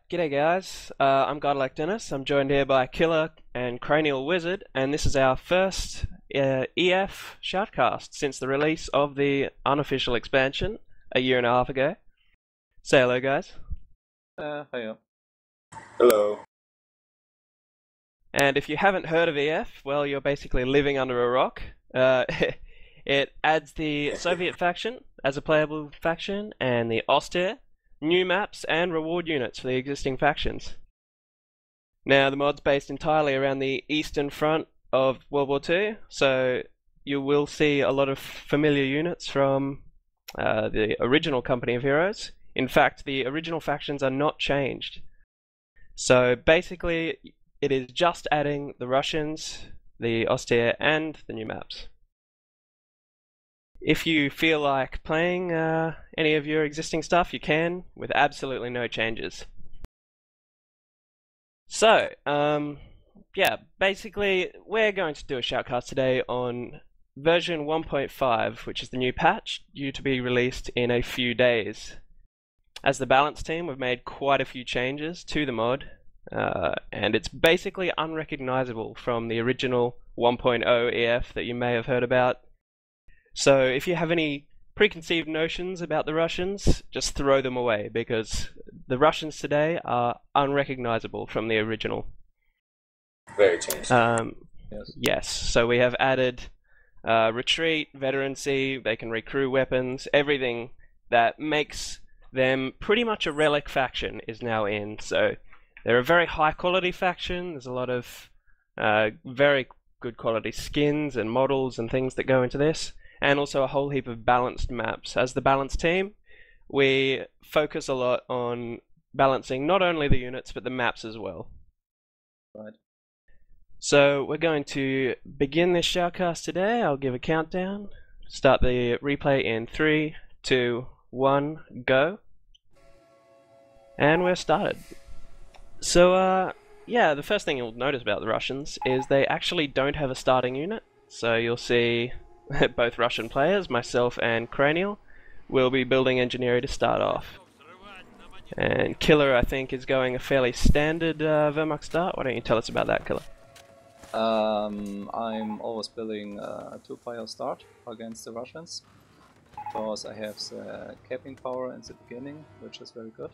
G'day guys, I'm Godlike Dennis. I'm joined here by Killer and Cranial Wizard, and this is our first EF Shoutcast since the release of the unofficial expansion a year and a half ago. Say hello guys. Hiya. Hello. And if you haven't heard of EF, well, you're basically living under a rock. It adds the Soviet faction as a playable faction, and the Austere, new maps, and reward units for the existing factions. Now, the mod's based entirely around the Eastern Front of World War II, so you will see a lot of familiar units from the original Company of Heroes. In fact, the original factions are not changed. So basically, it is just adding the Russians, the Austere, and the new maps. If you feel like playing any of your existing stuff, you can, with absolutely no changes. So, yeah, basically, we're going to do a shoutcast today on version 1.5, which is the new patch, due to be released in a few days. As the balance team, we've made quite a few changes to the mod, and it's basically unrecognizable from the original 1.0 EF that you may have heard about. So if you have any preconceived notions about the Russians, just throw them away, because the Russians today are unrecognizable from the original. Very changed. Yes, so we have added retreat, veterancy, they can recrew weapons, everything that makes them pretty much a relic faction is now in. So they're a very high quality faction. There's a lot of very good quality skins and models and things that go into this, and also a whole heap of balanced maps. As the balanced team, we focus a lot on balancing not only the units but the maps as well. Right. So we're going to begin this shoutcast today. I'll give a countdown. Start the replay in 3, 2, 1, go. And we're started. So yeah, the first thing you'll notice about the Russians is they actually don't have a starting unit. So you'll see both Russian players, myself and Cranial, will be building engineering to start off. And Killer, I think, is going a fairly standard Wehrmacht start. Why don't you tell us about that, Killer? I'm always building a 2-player start against the Russians, because I have the capping power in the beginning, which is very good.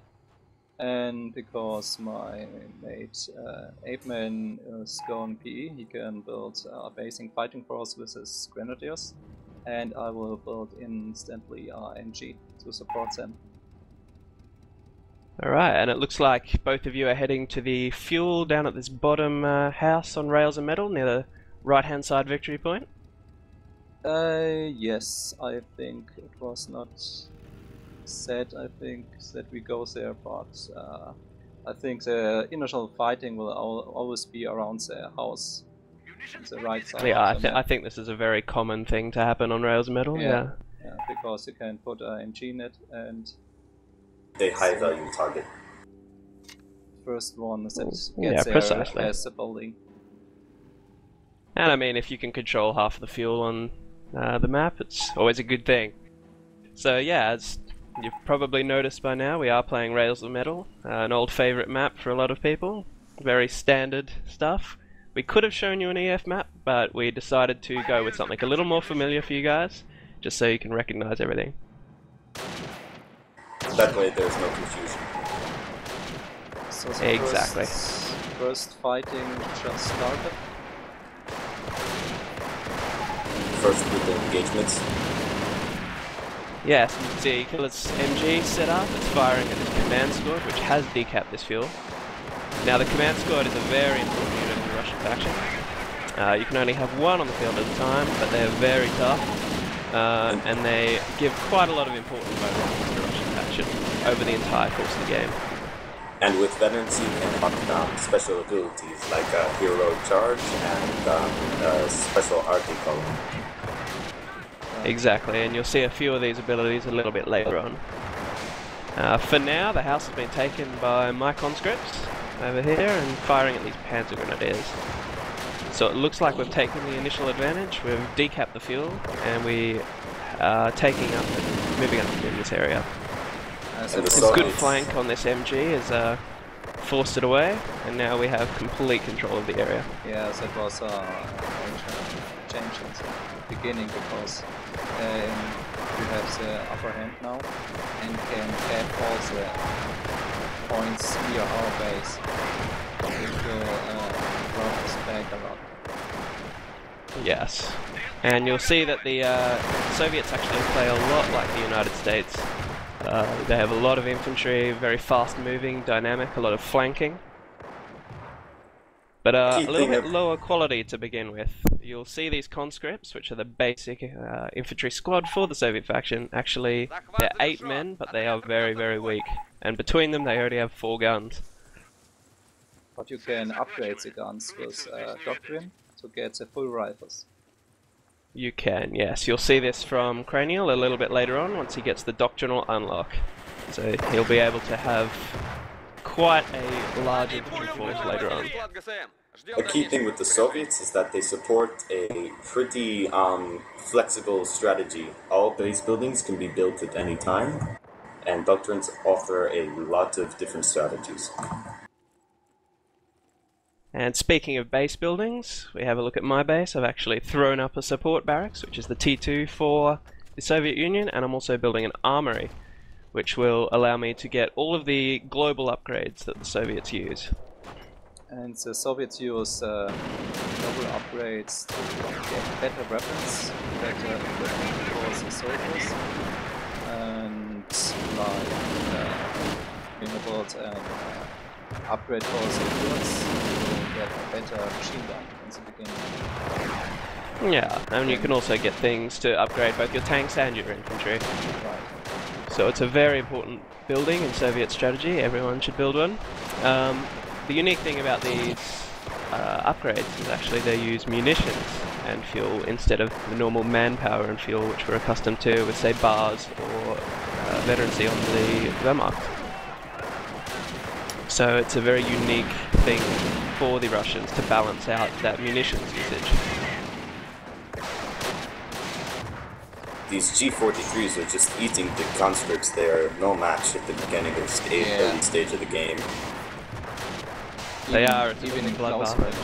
And because my mate Apeman is going PE, he can build a basing fighting force with his grenadiers, and I will build instantly RNG to support them. Alright, and it looks like both of you are heading to the fuel down at this bottom house on rails and metal near the right hand side victory point. Yes, I think it was not said, I think, that we go there, but I think the initial fighting will always be around the house on the right side. Yeah, I think this is a very common thing to happen on rails and metal. Yeah, because you can put an MG in it, and They high value target. first one that gets yeah, there precisely. as a building. And I mean, if you can control half of the fuel on the map, it's always a good thing. So yeah, as you've probably noticed by now, we are playing Rails of Metal, an old favourite map for a lot of people. Very standard stuff. We could have shown you an EF map, but we decided to go with something a little more familiar for you guys, just so you can recognise everything. That way there's no confusion. So the Exactly. First fighting just started. First with the engagements. Yes, you can see Killer's MG set up. It's firing at this command squad, which has decapped this fuel. Now the command squad is a very important unit in the Russian faction. You can only have one on the field at a time, but they're very tough. And they give quite a lot of important bonus to the Russian faction over the entire course of the game. And with veterans you can lock special abilities like a hero charge and special RT column. Exactly, and you'll see a few of these abilities a little bit later on. For now, the house has been taken by my conscripts over here and firing at these panzer grenadiers. So it looks like we've taken the initial advantage. We've decapped the fuel, and we are taking up and moving up in this area. And A good flank on this MG is forced it away, and now we have complete control of the area. Yeah, that was a change in the beginning because you have the upper hand now and can have all the points near our base. It will drop us back a lot. Yes, and you'll see that the Soviets actually play a lot like the United States. They have a lot of infantry, very fast moving, dynamic, a lot of flanking. But a little bit lower quality to begin with. You'll see these conscripts, which are the basic infantry squad for the Soviet faction. Actually, they're 8 men, but they are very, very weak. And between them, they already have 4 guns. But you can upgrade the guns with Doctrine to get the full rifles. You can, yes. You'll see this from Cranial a little bit later on, once he gets the doctrinal unlock. So he'll be able to have quite a large infantry force later on. A key thing with the Soviets is that they support a pretty flexible strategy. All base buildings can be built at any time, and doctrines offer a lot of different strategies. And speaking of base buildings, we have a look at my base. I've actually thrown up a support barracks, which is the T2 for the Soviet Union, and I'm also building an armory, which will allow me to get all of the global upgrades that the Soviets use. And the Soviets use global upgrades to get better weapons, better equipment for the soldiers, and like renewables and upgrade for the units to get a better machine gun in the beginning. Yeah, and you can also get things to upgrade both your tanks and your infantry. Right. So it's a very important building in Soviet strategy. Everyone should build one. The unique thing about these upgrades is actually they use munitions and fuel instead of the normal manpower and fuel which we're accustomed to with, say, bars or veterancy on the Wehrmacht. So it's a very unique thing for the Russians to balance out that munitions usage. These G43s are just eating the conscripts. They are no match at the beginning of the early stage of the game. They are even in bloodbath. close range.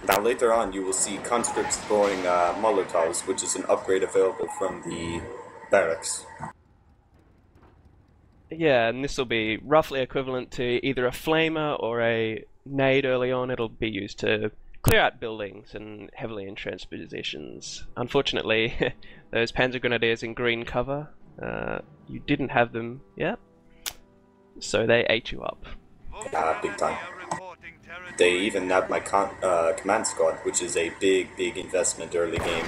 Now later on you will see conscripts throwing Molotovs, which is an upgrade available from the barracks. Yeah, and this will be roughly equivalent to either a flamer or a nade early on. It'll be used to clear out buildings and heavily entrenched positions. Unfortunately, those Panzer Grenadiers in green cover, you didn't have them yet, so they ate you up. Big time. They even nabbed my command squad, which is a big investment early game.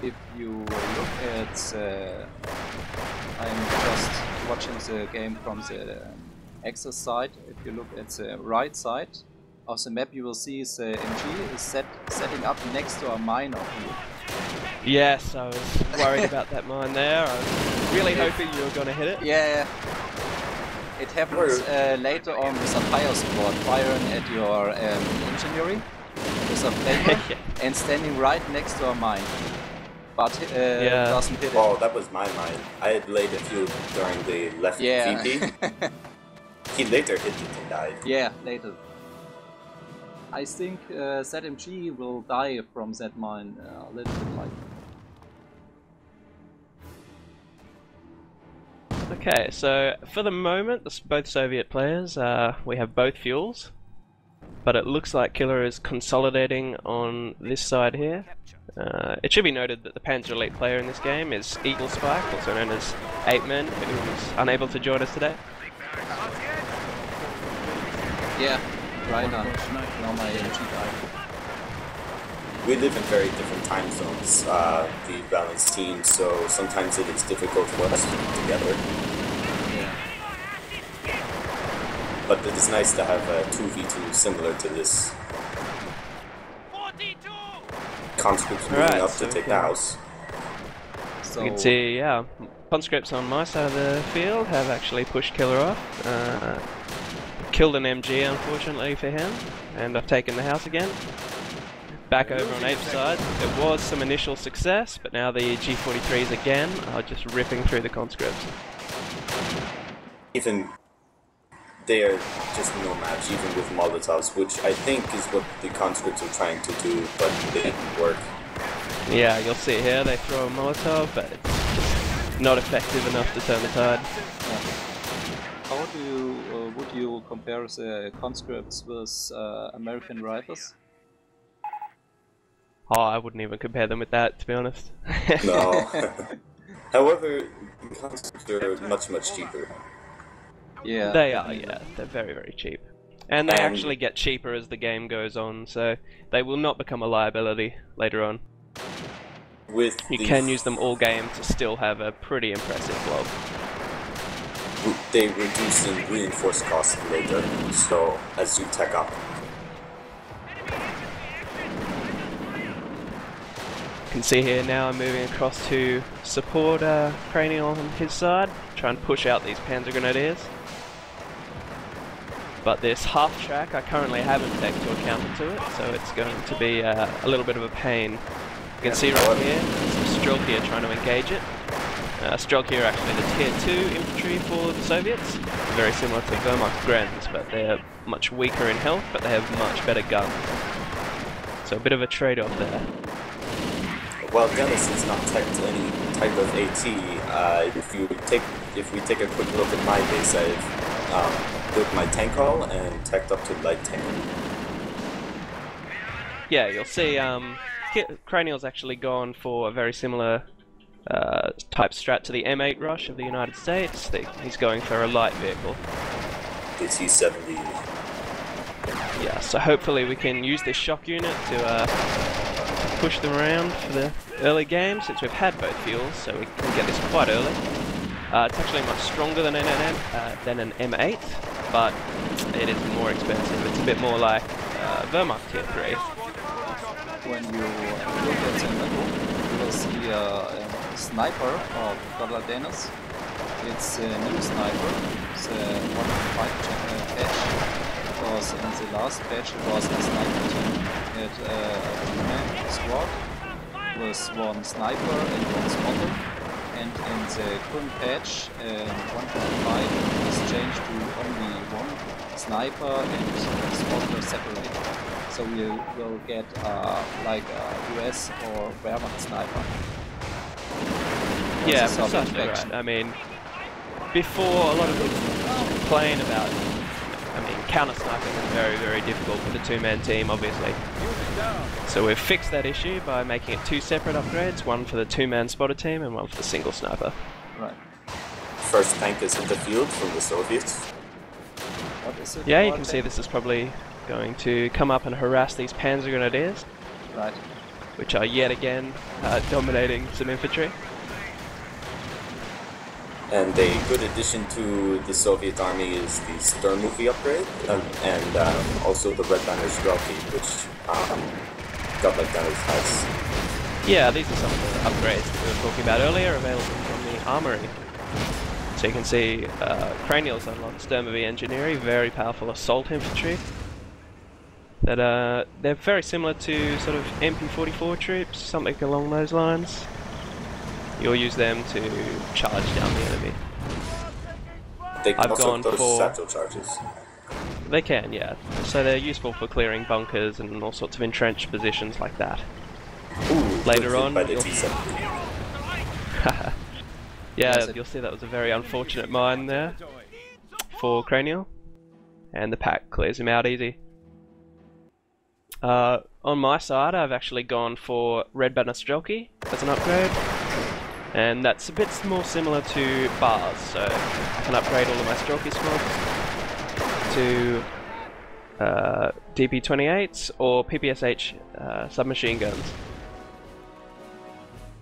If you look at I'm just watching the game from the Axis side. If you look at the right side of the map, you will see the MG is setting up next to a mine of you. Yes, I was worried about that mine there. I was really hoping you were going to hit it. Yeah. It happens later on with a fire squad firing at your engineering with a flamer and standing right next to a mine. But doesn't hit it. Oh, that was my mine. I had laid a few during the left VP. He later hit it and died. Yeah, later. I think ZMG will die from that mine a little bit like. Okay, so for the moment, both Soviet players, we have both fuels, but it looks like Killer is consolidating on this side here. It should be noted that the Panzer Elite player in this game is Eagle Spike, also known as 8 Men, who's unable to join us today. Yeah, right on. Now my MG died. We live in very different time zones, the balanced team, so sometimes it is difficult for us to be together. Yeah. But it is nice to have a 2v2 similar to this. Conscripts moving up to take the house. So You can see, yeah, conscripts on my side of the field have actually pushed Killer off. Killed an MG, unfortunately for him, and I've taken the house again. back over on Ape's side. There was some initial success, but now the G43s again are just ripping through the conscripts. Even they're just no match, even with Molotovs, which I think is what the conscripts are trying to do, but it didn't work. Yeah, you'll see here they throw a Molotov, but it's just not effective enough to turn the tide. How do you, would you compare the conscripts with American rifles? Oh, I wouldn't even compare them with that, to be honest. No. However, the conscripts are much, much cheaper. Yeah. They are, yeah. They're very, very cheap. And they actually get cheaper as the game goes on, so they will not become a liability later on. You can use them all game to still have a pretty impressive blob. They reduce in reinforced costs later, so as you tech up. You can see here now I'm moving across to support Cranial on his side, try and push out these Panzer Grenadiers. But this half track I currently haven't teched to a counter to it, so it's going to be a little bit of a pain. You can see right here, some Strelki are trying to engage it. Strelki are actually the tier 2 infantry for the Soviets, very similar to Wehrmacht Grens, but they're much weaker in health, but they have much better guns. So a bit of a trade-off there. Well, Dennis is not teched to any type of AT. If we take a quick look at my base, I've built my tank hull and teched up to light tank. Yeah, you'll see Cranial's actually gone for a very similar type strat to the M8 Rush of the United States. He's going for a light vehicle. The T-70. Yeah, so hopefully we can use this shock unit to push them around for the early game, since we've had both fuels, so we can get this quite early. It's actually much stronger than an M8, but it is more expensive. It's a bit more like Wehrmacht Tier 3. When you look at the map, you will see a sniper of Balladenas. It's a new sniper. It's a 1.5 patch. Because in the last patch it was a sniper team. It had a two-man squad with one sniper and one spotter. And in the current patch, 1.5 is changed to only one sniper and spotter separated. So we will get like a US or Wehrmacht sniper. Yeah, precisely right. I mean, before a lot of people complain about, counter sniping is very, very difficult with a two-man team, obviously. So we've fixed that issue by making it two separate upgrades, one for the two-man spotter team and one for the single sniper. Right. First tank is in the field from the Soviets. What is it? Yeah, you can see this is probably going to come up and harass these Panzer Grenadiers. Right. Which are yet again dominating some infantry. And a good addition to the Soviet army is the Stern movie upgrade, and also the Red Banner Strelki, which got like Banner's house. Yeah, these are some of the upgrades that we were talking about earlier, available from the armory. So you can see Cranial's unlocked Sturmovie Engineering, very powerful assault infantry. That they're very similar to sort of MP44 troops, something along those lines. You'll use them to charge down the enemy. They can I've also gone those for satchel charges. They can, yeah. So they're useful for clearing bunkers and all sorts of entrenched positions like that. Ooh, later on, by the you'll yeah, you'll see that was a very unfortunate mine there for Cranial, and the pack clears him out easy. On my side, I've actually gone for Red Banner Strelki as an upgrade, and that's a bit more similar to bars, so I can upgrade all of my Strelki squads to DP-28s or PPSH submachine guns.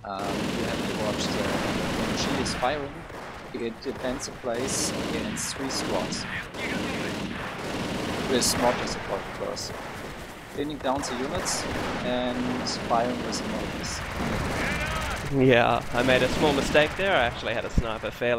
You have to watch when she is firing, it defends the place against 3 squads. With mortar support first. Pinning down the units and firing with mortars. Yeah, I made a small mistake there. I actually had a sniper fail